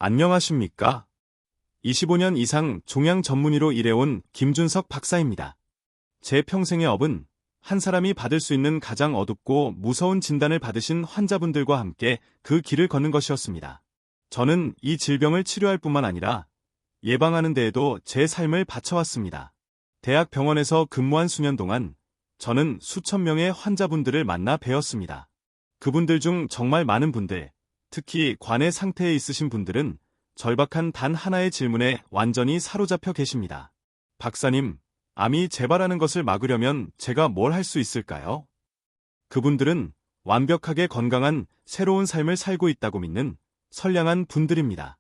안녕하십니까? 25년 이상 종양 전문의로 일해온 김준석 박사입니다. 제 평생의 업은 한 사람이 받을 수 있는 가장 어둡고 무서운 진단을 받으신 환자분들과 함께 그 길을 걷는 것이었습니다. 저는 이 질병을 치료할 뿐만 아니라 예방하는 데에도 제 삶을 바쳐왔습니다. 대학 병원에서 근무한 수년 동안 저는 수천 명의 환자분들을 만나 배웠습니다. 그분들 중 정말 많은 분들, 특히 관의 상태에 있으신 분들은 절박한 단 하나의 질문에 완전히 사로잡혀 계십니다. 박사님, 암이 재발하는 것을 막으려면 제가 뭘 할 수 있을까요? 그분들은 완벽하게 건강한 새로운 삶을 살고 있다고 믿는 선량한 분들입니다.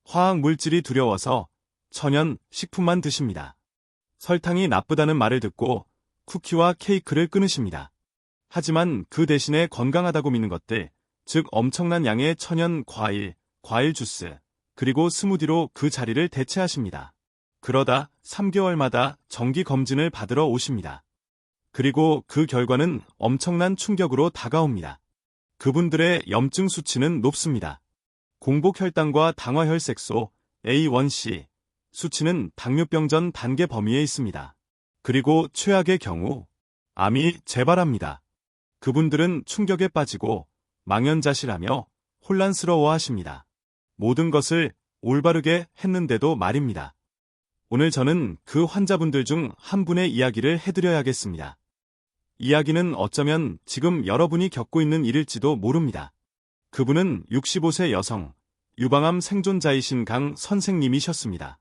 화학 물질이 두려워서 천연 식품만 드십니다. 설탕이 나쁘다는 말을 듣고 쿠키와 케이크를 끊으십니다. 하지만 그 대신에 건강하다고 믿는 것들, 즉 엄청난 양의 천연 과일, 과일 주스, 그리고 스무디로 그 자리를 대체하십니다. 그러다 3개월마다 정기 검진을 받으러 오십니다. 그리고 그 결과는 엄청난 충격으로 다가옵니다. 그분들의 염증 수치는 높습니다. 공복 혈당과 당화혈색소, A1C, 수치는 당뇨병 전 단계 범위에 있습니다. 그리고 최악의 경우, 암이 재발합니다. 그분들은 충격에 빠지고 망연자실하며 혼란스러워하십니다. 모든 것을 올바르게 했는데도 말입니다. 오늘 저는 그 환자분들 중 한 분의 이야기를 해드려야겠습니다. 이야기는 어쩌면 지금 여러분이 겪고 있는 일일지도 모릅니다. 그분은 65세 여성, 유방암 생존자이신 강 선생님이셨습니다.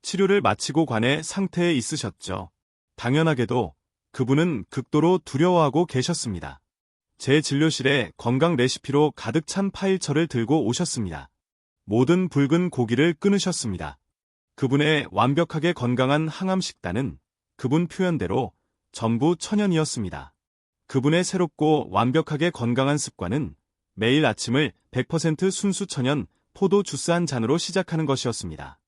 치료를 마치고 관의 상태에 있으셨죠. 당연하게도 그분은 극도로 두려워하고 계셨습니다. 제 진료실에 건강 레시피로 가득 찬 파일처를 들고 오셨습니다. 모든 붉은 고기를 끊으셨습니다. 그분의 완벽하게 건강한 항암 식단은 그분 표현대로 전부 천연이었습니다. 그분의 새롭고 완벽하게 건강한 습관은 매일 아침을 100% 순수 천연 포도 주스 한 잔으로 시작하는 것이었습니다.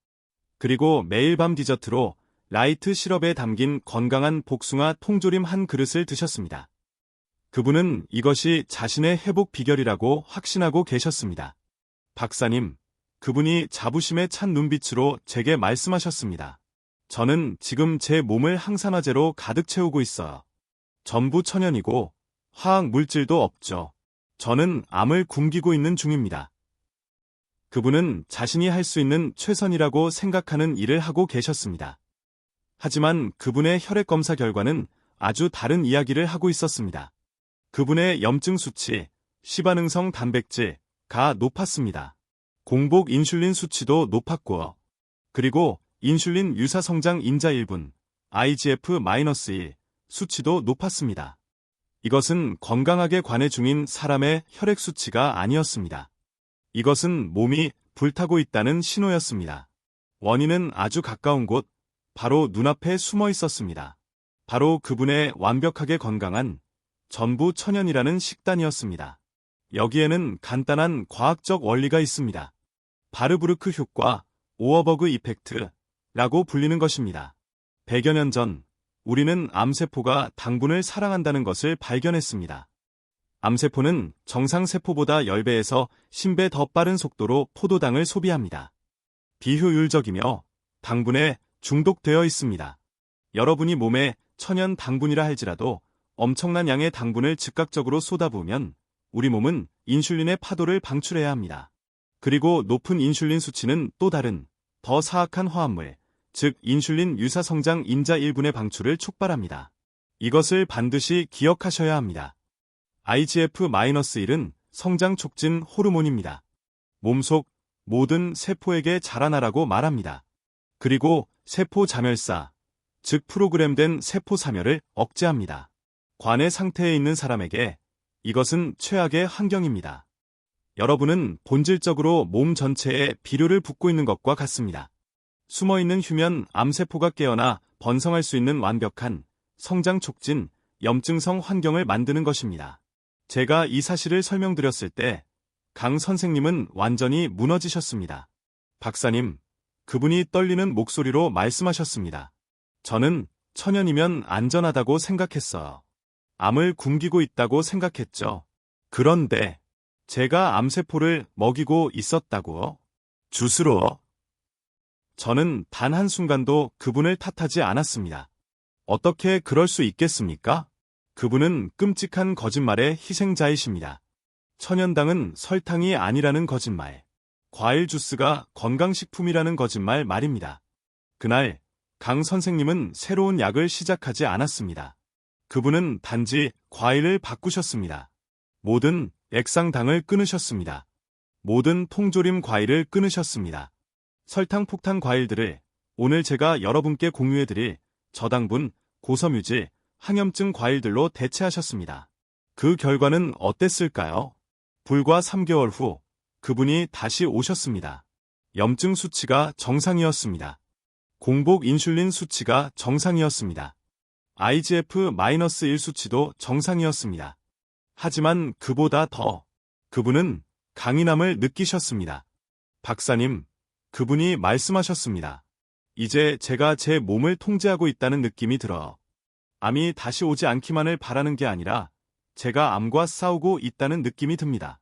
그리고 매일 밤 디저트로 라이트 시럽에 담긴 건강한 복숭아 통조림 한 그릇을 드셨습니다. 그분은 이것이 자신의 회복 비결이라고 확신하고 계셨습니다. 박사님, 그분이 자부심에 찬 눈빛으로 제게 말씀하셨습니다. 저는 지금 제 몸을 항산화제로 가득 채우고 있어요. 전부 천연이고 화학 물질도 없죠. 저는 암을 굶기고 있는 중입니다. 그분은 자신이 할 수 있는 최선이라고 생각하는 일을 하고 계셨습니다. 하지만 그분의 혈액 검사 결과는 아주 다른 이야기를 하고 있었습니다. 그분의 염증 수치, 시반응성 단백질가 높았습니다. 공복 인슐린 수치도 높았고요. 그리고 인슐린 유사성장 인자 1분, IGF-1 수치도 높았습니다. 이것은 건강하게 관해 중인 사람의 혈액 수치가 아니었습니다. 이것은 몸이 불타고 있다는 신호였습니다. 원인은 아주 가까운 곳, 바로 눈앞에 숨어 있었습니다. 바로 그분의 완벽하게 건강한 전부 천연이라는 식단이었습니다. 여기에는 간단한 과학적 원리가 있습니다. 바르부르크 효과, 오어버그 이펙트라고 불리는 것입니다. 100여 년 전, 우리는 암세포가 당분을 사랑한다는 것을 발견했습니다. 암세포는 정상세포보다 10배에서 10배 더 빠른 속도로 포도당을 소비합니다. 비효율적이며 당분에 중독되어 있습니다. 여러분이 몸에 천연 당분이라 할지라도 엄청난 양의 당분을 즉각적으로 쏟아부으면 우리 몸은 인슐린의 파도를 방출해야 합니다. 그리고 높은 인슐린 수치는 또 다른, 더 사악한 화합물, 즉 인슐린 유사성장 인자 1분의 방출을 촉발합니다. 이것을 반드시 기억하셔야 합니다. IGF-1은 성장 촉진 호르몬입니다. 몸속 모든 세포에게 자라나라고 말합니다. 그리고 세포 자멸사, 즉 프로그램된 세포 사멸을 억제합니다. 관의 상태에 있는 사람에게 이것은 최악의 환경입니다. 여러분은 본질적으로 몸 전체에 비료를 붓고 있는 것과 같습니다. 숨어있는 휴면 암세포가 깨어나 번성할 수 있는 완벽한 성장 촉진, 염증성 환경을 만드는 것입니다. 제가 이 사실을 설명드렸을 때 강 선생님은 완전히 무너지셨습니다. 박사님, 그분이 떨리는 목소리로 말씀하셨습니다. 저는 천연이면 안전하다고 생각했어요. 암을 굶기고 있다고 생각했죠. 그런데 제가 암세포를 먹이고 있었다고요? 주스로? 저는 단 한순간도 그분을 탓하지 않았습니다. 어떻게 그럴 수 있겠습니까? 그분은 끔찍한 거짓말의 희생자이십니다. 천연당은 설탕이 아니라는 거짓말. 과일 주스가 건강식품이라는 거짓말 말입니다. 그날 강 선생님은 새로운 약을 시작하지 않았습니다. 그분은 단지 과일을 바꾸셨습니다. 모든 액상당을 끊으셨습니다. 모든 통조림 과일을 끊으셨습니다. 설탕 폭탄 과일들을 오늘 제가 여러분께 공유해드릴 저당분, 고섬유질, 항염증 과일들로 대체하셨습니다. 그 결과는 어땠을까요? 불과 3개월 후 그분이 다시 오셨습니다. 염증 수치가 정상이었습니다. 공복 인슐린 수치가 정상이었습니다. IGF-1 수치도 정상이었습니다. 하지만 그보다 더 그분은 강인함을 느끼셨습니다. 박사님, 그분이 말씀하셨습니다. 이제 제가 제 몸을 통제하고 있다는 느낌이 들어요. 암이 다시 오지 않기만을 바라는 게 아니라 제가 암과 싸우고 있다는 느낌이 듭니다.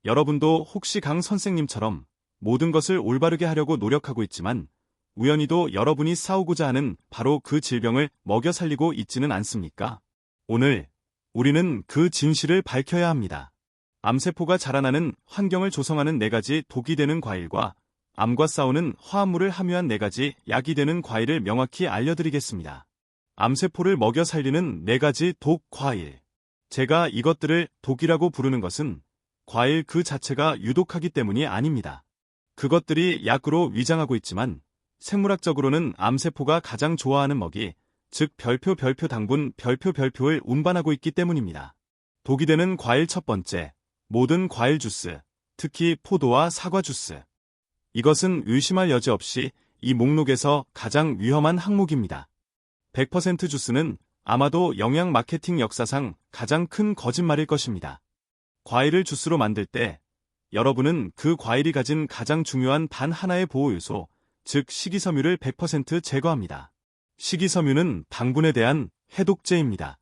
여러분도 혹시 강 선생님처럼 모든 것을 올바르게 하려고 노력하고 있지만 우연히도 여러분이 싸우고자 하는 바로 그 질병을 먹여 살리고 있지는 않습니까? 오늘 우리는 그 진실을 밝혀야 합니다. 암세포가 자라나는 환경을 조성하는 4가지 독이 되는 과일과 암과 싸우는 화합물을 함유한 4가지 약이 되는 과일을 명확히 알려드리겠습니다. 암세포를 먹여 살리는 4가지 독 과일. 제가 이것들을 독이라고 부르는 것은 과일 그 자체가 유독하기 때문이 아닙니다. 그것들이 약으로 위장하고 있지만 생물학적으로는 암세포가 가장 좋아하는 먹이, 즉 별표 당분 별표를 운반하고 있기 때문입니다. 독이 되는 과일 첫 번째, 모든 과일 주스, 특히 포도와 사과 주스. 이것은 의심할 여지 없이 이 목록에서 가장 위험한 항목입니다. 100% 주스는 아마도 영양 마케팅 역사상 가장 큰 거짓말일 것입니다. 과일을 주스로 만들 때 여러분은 그 과일이 가진 가장 중요한 단 하나의 보호 요소, 즉 식이섬유를 100% 제거합니다. 식이섬유는 당분에 대한 해독제입니다.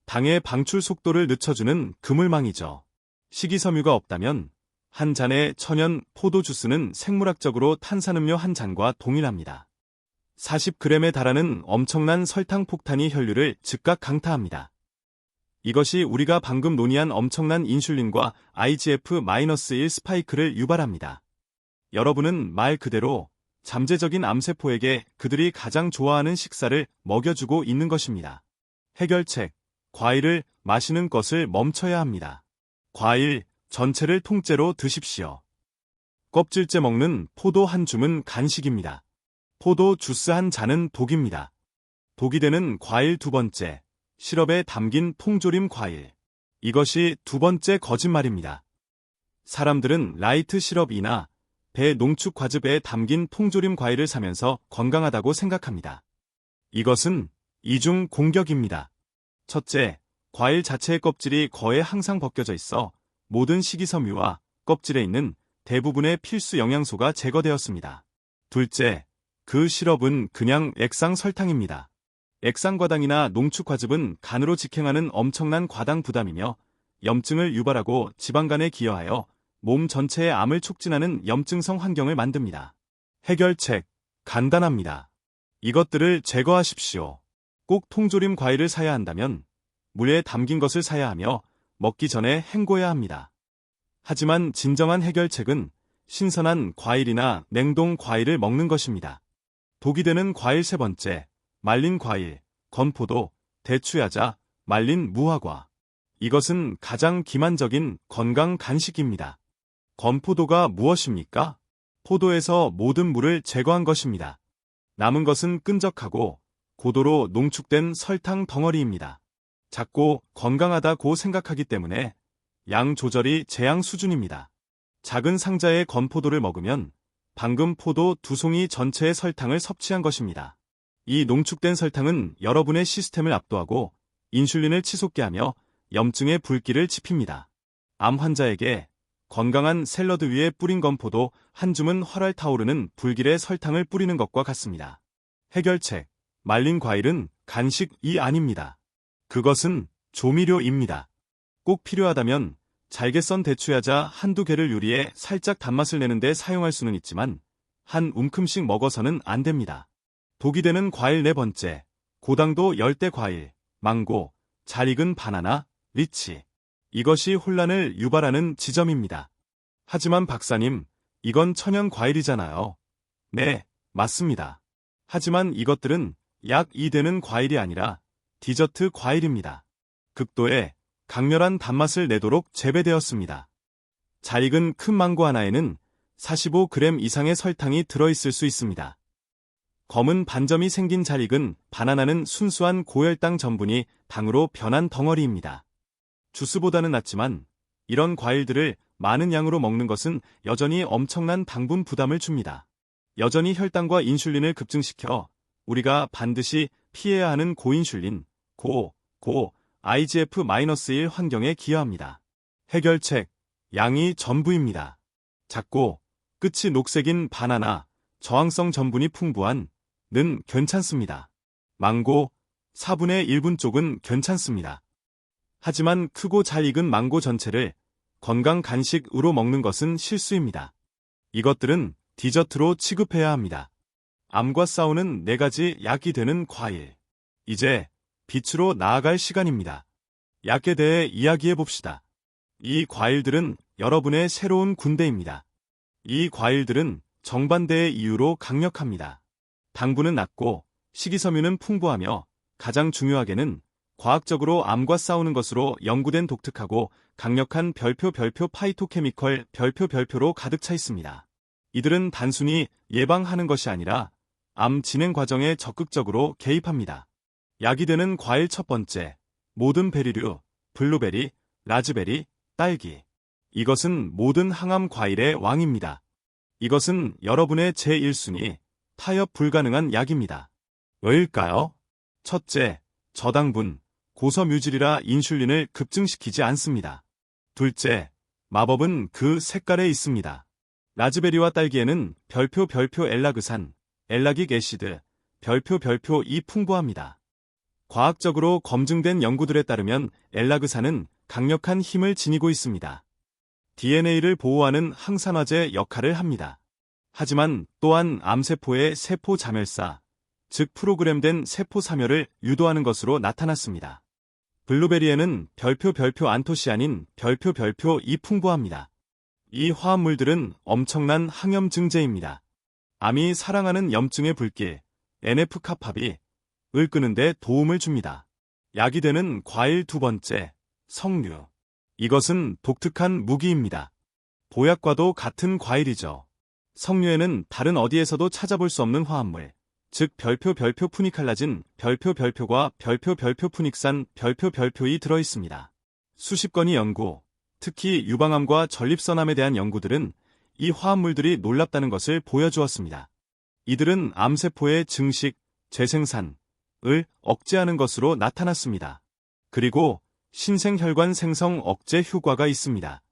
당의 방출 속도를 늦춰주는 그물망이죠. 식이섬유가 없다면 한 잔의 천연 포도 주스는 생물학적으로 탄산음료 한 잔과 동일합니다. 40g에 달하는 엄청난 설탕 폭탄이 혈류를 즉각 강타합니다. 이것이 우리가 방금 논의한 엄청난 인슐린과 IGF-1 스파이크를 유발합니다. 여러분은 말 그대로 잠재적인 암세포에게 그들이 가장 좋아하는 식사를 먹여주고 있는 것입니다. 해결책, 과일을 마시는 것을 멈춰야 합니다. 과일 전체를 통째로 드십시오. 껍질째 먹는 포도 한 줌은 간식입니다. 포도 주스 한 잔은 독입니다. 독이 되는 과일 두 번째, 시럽에 담긴 통조림 과일. 이것이 두 번째 거짓말입니다. 사람들은 라이트 시럽이나 대농축 과즙에 담긴 통조림 과일을 사면서 건강하다고 생각합니다. 이것은 이중 공격입니다. 첫째, 과일 자체의 껍질이 거의 항상 벗겨져 있어 모든 식이섬유와 껍질에 있는 대부분의 필수 영양소가 제거되었습니다. 둘째, 그 시럽은 그냥 액상 설탕입니다. 액상과당이나 농축과즙은 간으로 직행하는 엄청난 과당 부담이며 염증을 유발하고 지방간에 기여하여 몸 전체의 암을 촉진하는 염증성 환경을 만듭니다. 해결책, 간단합니다. 이것들을 제거하십시오. 꼭 통조림 과일을 사야 한다면 물에 담긴 것을 사야 하며 먹기 전에 헹궈야 합니다. 하지만 진정한 해결책은 신선한 과일이나 냉동 과일을 먹는 것입니다. 독이 되는 과일 세 번째, 말린 과일, 건포도, 대추야자, 말린 무화과. 이것은 가장 기만적인 건강 간식입니다. 건포도가 무엇입니까? 포도에서 모든 물을 제거한 것입니다. 남은 것은 끈적하고 고도로 농축된 설탕 덩어리입니다. 작고 건강하다고 생각하기 때문에 양 조절이 제양 수준입니다. 작은 상자의 건포도를 먹으면 방금 포도 2송이 전체의 설탕을 섭취한 것입니다. 이 농축된 설탕은 여러분의 시스템을 압도하고 인슐린을 치솟게 하며 염증의 불길을 지핍니다. 암 환자에게 건강한 샐러드 위에 뿌린 건포도 한 줌은 활활 타오르는 불길의 설탕을 뿌리는 것과 같습니다. 해결책, 말린 과일은 간식이 아닙니다. 그것은 조미료입니다. 꼭 필요하다면 잘게 썬 대추야자 한두 개를 요리해 살짝 단맛을 내는데 사용할 수는 있지만 한 움큼씩 먹어서는 안 됩니다. 독이 되는 과일 네 번째, 고당도 열대 과일, 망고, 잘 익은 바나나, 리치. 이것이 혼란을 유발하는 지점입니다. 하지만 박사님, 이건 천연 과일이잖아요. 네, 맞습니다. 하지만 이것들은 약 2되는 과일이 아니라 디저트 과일입니다. 극도의 강렬한 단맛을 내도록 재배되었습니다. 잘 익은 큰 망고 하나에는 45g 이상의 설탕이 들어있을 수 있습니다. 검은 반점이 생긴 잘 익은 바나나는 순수한 고혈당 전분이 당으로 변한 덩어리입니다. 주스보다는 낫지만 이런 과일들을 많은 양으로 먹는 것은 여전히 엄청난 당분 부담을 줍니다. 여전히 혈당과 인슐린을 급증시켜 우리가 반드시 피해야 하는 고인슐린, IGF-1 환경에 기여합니다. 해결책, 양이 전부입니다. 작고 끝이 녹색인 바나나, 저항성 전분이 풍부한 는 괜찮습니다. 망고, 4분의 1분 쪽은 괜찮습니다. 하지만 크고 잘 익은 망고 전체를 건강 간식으로 먹는 것은 실수입니다. 이것들은 디저트로 취급해야 합니다. 암과 싸우는 4가지 약이 되는 과일. 이제 빛으로 나아갈 시간입니다. 약에 대해 이야기해봅시다. 이 과일들은 여러분의 새로운 군대입니다. 이 과일들은 정반대의 이유로 강력합니다. 당분은 낮고 식이섬유는 풍부하며 가장 중요하게는 과학적으로 암과 싸우는 것으로 연구된 독특하고 강력한 별표 파이토케미컬 별표로 가득 차 있습니다. 이들은 단순히 예방하는 것이 아니라 암 진행 과정에 적극적으로 개입합니다. 약이 되는 과일 첫 번째, 모든 베리류, 블루베리, 라즈베리, 딸기. 이것은 모든 항암 과일의 왕입니다. 이것은 여러분의 제1순위, 타협 불가능한 약입니다. 왜일까요? 첫째, 저당분, 고섬유질이라 인슐린을 급증시키지 않습니다. 둘째, 마법은 그 색깔에 있습니다. 라즈베리와 딸기에는 별표 엘라그산, 엘라직 애시드, 별표 이 풍부합니다. 과학적으로 검증된 연구들에 따르면 엘라그산은 강력한 힘을 지니고 있습니다. DNA를 보호하는 항산화제 역할을 합니다. 하지만 또한 암세포의 세포 자멸사, 즉 프로그램된 세포 사멸을 유도하는 것으로 나타났습니다. 블루베리에는 별표 안토시아닌 별표 이 풍부합니다. 이 화합물들은 엄청난 항염 증제입니다. 암이 사랑하는 염증의 불길, NF-kappa비, 을 끄는데 도움을 줍니다. 약이 되는 과일 두 번째, 석류. 이것은 독특한 무기입니다. 보약과도 같은 과일이죠. 석류에는 다른 어디에서도 찾아볼 수 없는 화합물, 즉 별표 푸니칼라진, 별표과 별표 푸닉산, 별표이 들어있습니다. 수십 건의 연구, 특히 유방암과 전립선암에 대한 연구들은 이 화합물들이 놀랍다는 것을 보여주었습니다. 이들은 암세포의 증식, 재생산을 억제하는 것으로 나타났습니다. 그리고 신생혈관 생성 억제 효과가 있습니다.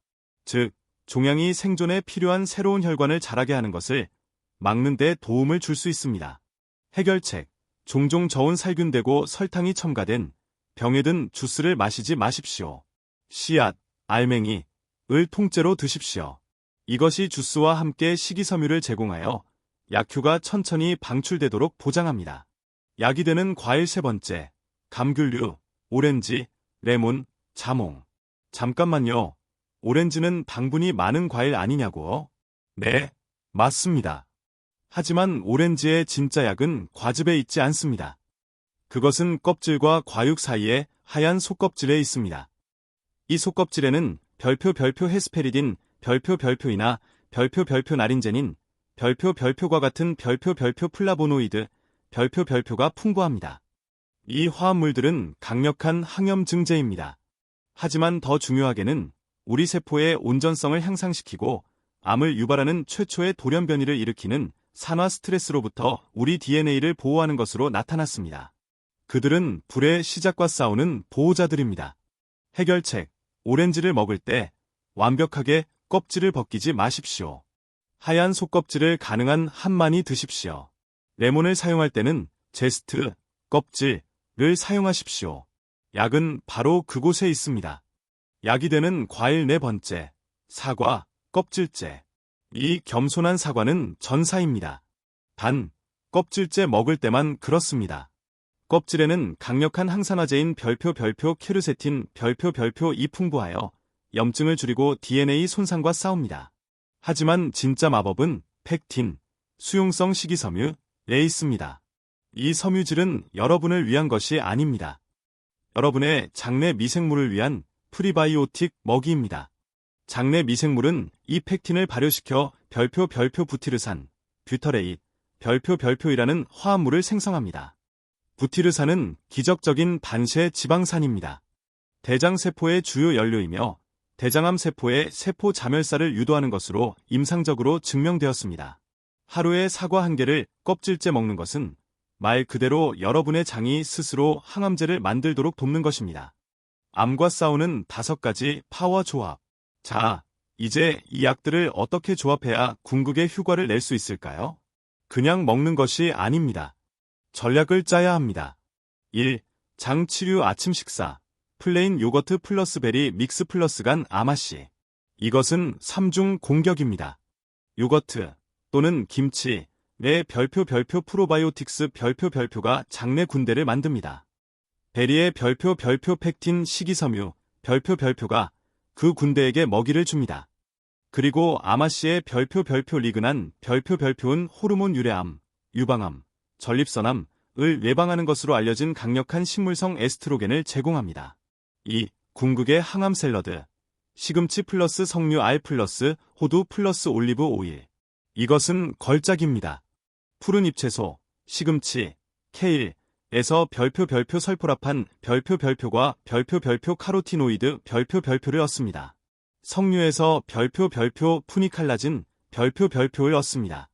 즉, 종양이 생존에 필요한 새로운 혈관을 자라게 하는 것을 막는 데 도움을 줄 수 있습니다. 해결책, 종종 저온 살균되고 설탕이 첨가된 병에 든 주스를 마시지 마십시오. 씨앗, 알맹이, 을 통째로 드십시오. 이것이 주스와 함께 식이섬유를 제공하여 약효가 천천히 방출되도록 보장합니다. 약이 되는 과일 세 번째, 감귤류, 오렌지, 레몬, 자몽. 잠깐만요. 오렌지는 당분이 많은 과일 아니냐고요? 네, 맞습니다. 하지만 오렌지의 진짜 약은 과즙에 있지 않습니다. 그것은 껍질과 과육 사이에 하얀 속껍질에 있습니다. 이 속껍질에는 별표 헤스페리딘, 별표이나 별표 나린제닌, 별표과 같은 별표 플라보노이드, 별표가 풍부합니다. 이 화합물들은 강력한 항염 증제입니다. 하지만 더 중요하게는 우리 세포의 온전성을 향상시키고 암을 유발하는 최초의 돌연변이를 일으키는 산화 스트레스로부터 우리 DNA를 보호하는 것으로 나타났습니다. 그들은 불의 시작과 싸우는 보호자들입니다. 해결책, 오렌지를 먹을 때 완벽하게 껍질을 벗기지 마십시오. 하얀 속껍질을 가능한 한 많이 드십시오. 레몬을 사용할 때는 제스트, 껍질을 사용하십시오. 약은 바로 그곳에 있습니다. 약이 되는 과일 네 번째, 사과, 껍질째. 이 겸손한 사과는 전사입니다. 단, 껍질째 먹을 때만 그렇습니다. 껍질에는 강력한 항산화제인 별표 큐르세틴 별표 이 풍부하여 염증을 줄이고 DNA 손상과 싸웁니다. 하지만 진짜 마법은 펙틴, 수용성 식이섬유에 있습니다. 이 섬유질은 여러분을 위한 것이 아닙니다. 여러분의 장내 미생물을 위한 프리바이오틱 먹이입니다. 장내 미생물은 이 펙틴을 발효시켜 별표 부티르산, 뷰터레잇, 별표이라는 화합물을 생성합니다. 부티르산은 기적적인 반쇄 지방산입니다. 대장세포의 주요 연료이며 대장암 세포의 세포 자멸사를 유도하는 것으로 임상적으로 증명되었습니다. 하루에 사과 한 개를 껍질째 먹는 것은 말 그대로 여러분의 장이 스스로 항암제를 만들도록 돕는 것입니다. 암과 싸우는 5가지 파워 조합. 자, 이제 이 약들을 어떻게 조합해야 궁극의 효과를 낼 수 있을까요? 그냥 먹는 것이 아닙니다. 전략을 짜야 합니다. 1. 장 치료 아침 식사. 플레인 요거트 플러스 베리 믹스 플러스 간 아마씨. 이것은 3중 공격입니다. 요거트 또는 김치, 내 별표 프로바이오틱스 별표가 장내 군대를 만듭니다. 베리의 별표 펙틴 식이섬유 별표가 그 군대에게 먹이를 줍니다. 그리고 아마씨의 별표 리그난 별표은 호르몬 유래암, 유방암, 전립선암을 예방하는 것으로 알려진 강력한 식물성 에스트로겐을 제공합니다. 2. 궁극의 항암 샐러드. 시금치 플러스 석류 알 플러스 호두 플러스 올리브 오일. 이것은 걸작입니다. 푸른 잎채소, 시금치, 케일에서 별표 설포라판 별표과 별표 카로티노이드 별표를 얻습니다. 석류에서 별표 푸니칼라진 별표를 얻습니다.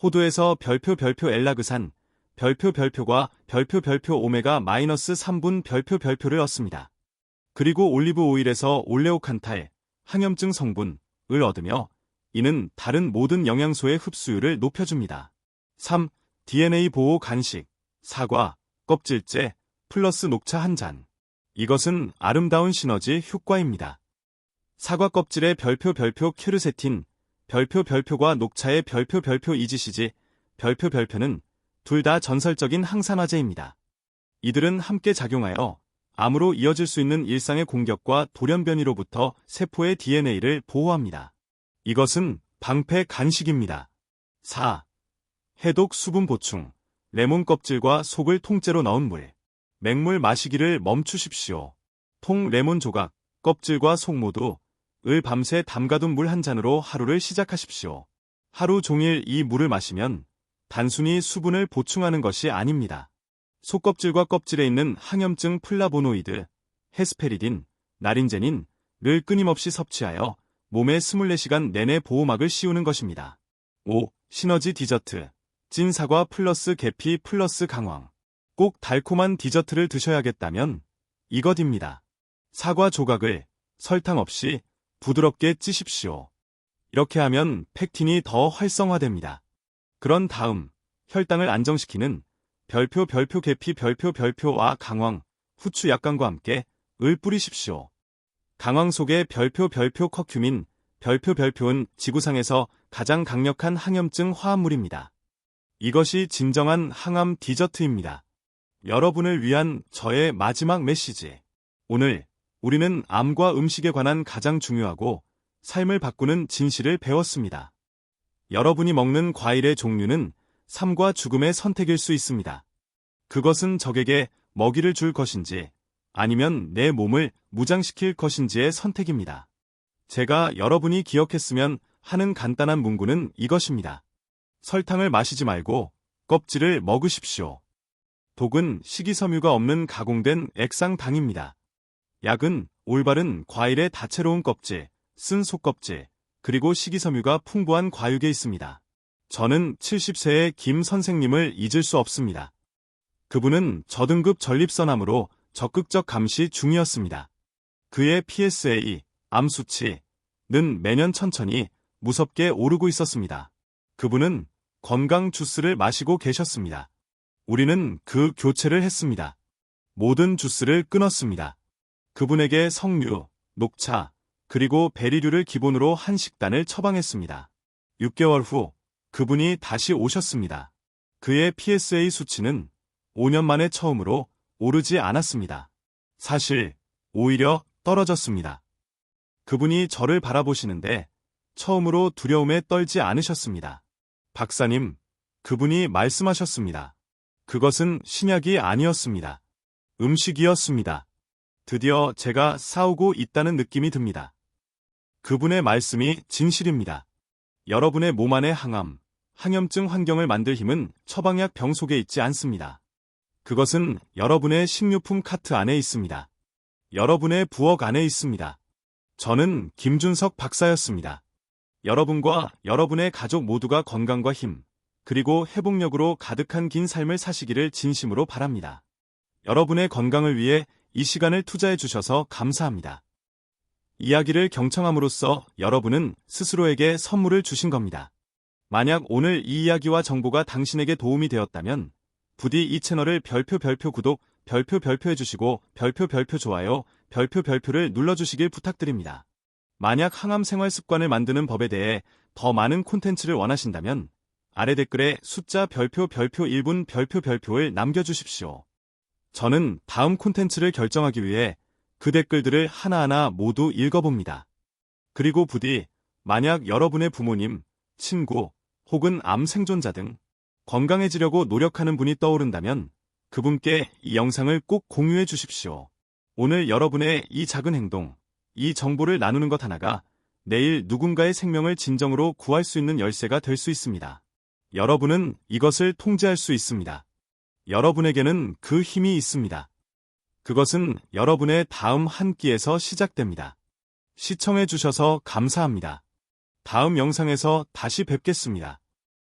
호두에서 별표 엘라그산 별표과 별표 오메가 마이너스 3분 별표를 얻습니다. 그리고 올리브 오일에서 올레오칸탈, 항염증 성분을 얻으며 이는 다른 모든 영양소의 흡수율을 높여줍니다. 3. DNA 보호 간식, 사과, 껍질째, 플러스 녹차 한 잔. 이것은 아름다운 시너지 효과입니다. 사과 껍질의 별표 큐르세틴, 별표과 녹차의 별표 이지시지, 별표는 둘 다 전설적인 항산화제입니다. 이들은 함께 작용하여 암으로 이어질 수 있는 일상의 공격과 돌연변이로부터 세포의 DNA를 보호합니다. 이것은 방패 간식입니다. 4. 해독 수분 보충, 레몬 껍질과 속을 통째로 넣은 물. 맹물 마시기를 멈추십시오. 통 레몬 조각, 껍질과 속 모두를 밤새 담가둔 물 한 잔으로 하루를 시작하십시오. 하루 종일 이 물을 마시면 단순히 수분을 보충하는 것이 아닙니다. 속껍질과 껍질에 있는 항염증 플라보노이드, 헤스페리딘, 나린제닌을 끊임없이 섭취하여 몸에 24시간 내내 보호막을 씌우는 것입니다. 5. 시너지 디저트. 찐 사과 플러스 계피 플러스 강황. 꼭 달콤한 디저트를 드셔야겠다면 이것입니다. 사과 조각을 설탕 없이 부드럽게 찌십시오. 이렇게 하면 펙틴이 더 활성화됩니다. 그런 다음 혈당을 안정시키는 별표 계피 별표와 강황, 후추 약간과 함께 을 뿌리십시오. 강황 속의 별표 커큐민, 별표는 지구상에서 가장 강력한 항염증 화합물입니다. 이것이 진정한 항암 디저트입니다. 여러분을 위한 저의 마지막 메시지. 오늘 우리는 암과 음식에 관한 가장 중요하고 삶을 바꾸는 진실을 배웠습니다. 여러분이 먹는 과일의 종류는 삶과 죽음의 선택일 수 있습니다. 그것은 적에게 먹이를 줄 것인지 아니면 내 몸을 무장시킬 것인지의 선택입니다. 제가 여러분이 기억했으면 하는 간단한 문구는 이것입니다. 설탕을 마시지 말고 껍질을 먹으십시오. 독은 식이섬유가 없는 가공된 액상당입니다. 약은 올바른 과일의 다채로운 껍질, 쓴 속껍질, 그리고 식이섬유가 풍부한 과육에 있습니다. 저는 70세의 김 선생님을 잊을 수 없습니다. 그분은 저등급 전립선암으로 적극적 감시 중이었습니다. 그의 PSA, 암 수치는 매년 천천히 무섭게 오르고 있었습니다. 그분은 건강 주스를 마시고 계셨습니다. 우리는 그 교체를 했습니다. 모든 주스를 끊었습니다. 그분에게 석류, 녹차, 그리고 베리류를 기본으로 한 식단을 처방했습니다. 6개월 후 그분이 다시 오셨습니다. 그의 PSA 수치는 5년 만에 처음으로 오르지 않았습니다. 사실 오히려 떨어졌습니다. 그분이 저를 바라보시는데 처음으로 두려움에 떨지 않으셨습니다. 박사님, 그분이 말씀하셨습니다. 그것은 신약이 아니었습니다. 음식이었습니다. 드디어 제가 싸우고 있다는 느낌이 듭니다. 그분의 말씀이 진실입니다. 여러분의 몸 안의 항암, 항염증 환경을 만들 힘은 처방약 병 속에 있지 않습니다. 그것은 여러분의 식료품 카트 안에 있습니다. 여러분의 부엌 안에 있습니다. 저는 김준석 박사였습니다. 여러분과 여러분의 가족 모두가 건강과 힘, 그리고 회복력으로 가득한 긴 삶을 사시기를 진심으로 바랍니다. 여러분의 건강을 위해 이 시간을 투자해 주셔서 감사합니다. 이야기를 경청함으로써 여러분은 스스로에게 선물을 주신 겁니다. 만약 오늘 이 이야기와 정보가 당신에게 도움이 되었다면 부디 이 채널을 별표 구독, 별표 해주시고 별표 좋아요, 별표를 눌러주시길 부탁드립니다. 만약 항암 생활 습관을 만드는 법에 대해 더 많은 콘텐츠를 원하신다면 아래 댓글에 숫자 별표 1분 별표를 남겨주십시오. 저는 다음 콘텐츠를 결정하기 위해 그 댓글들을 하나하나 모두 읽어봅니다. 그리고 부디 만약 여러분의 부모님, 친구, 혹은 암 생존자 등 건강해지려고 노력하는 분이 떠오른다면 그분께 이 영상을 꼭 공유해 주십시오. 오늘 여러분의 이 작은 행동, 이 정보를 나누는 것 하나가 내일 누군가의 생명을 진정으로 구할 수 있는 열쇠가 될 수 있습니다. 여러분은 이것을 통제할 수 있습니다. 여러분에게는 그 힘이 있습니다. 그것은 여러분의 다음 한 끼에서 시작됩니다. 시청해 주셔서 감사합니다. 다음 영상에서 다시 뵙겠습니다.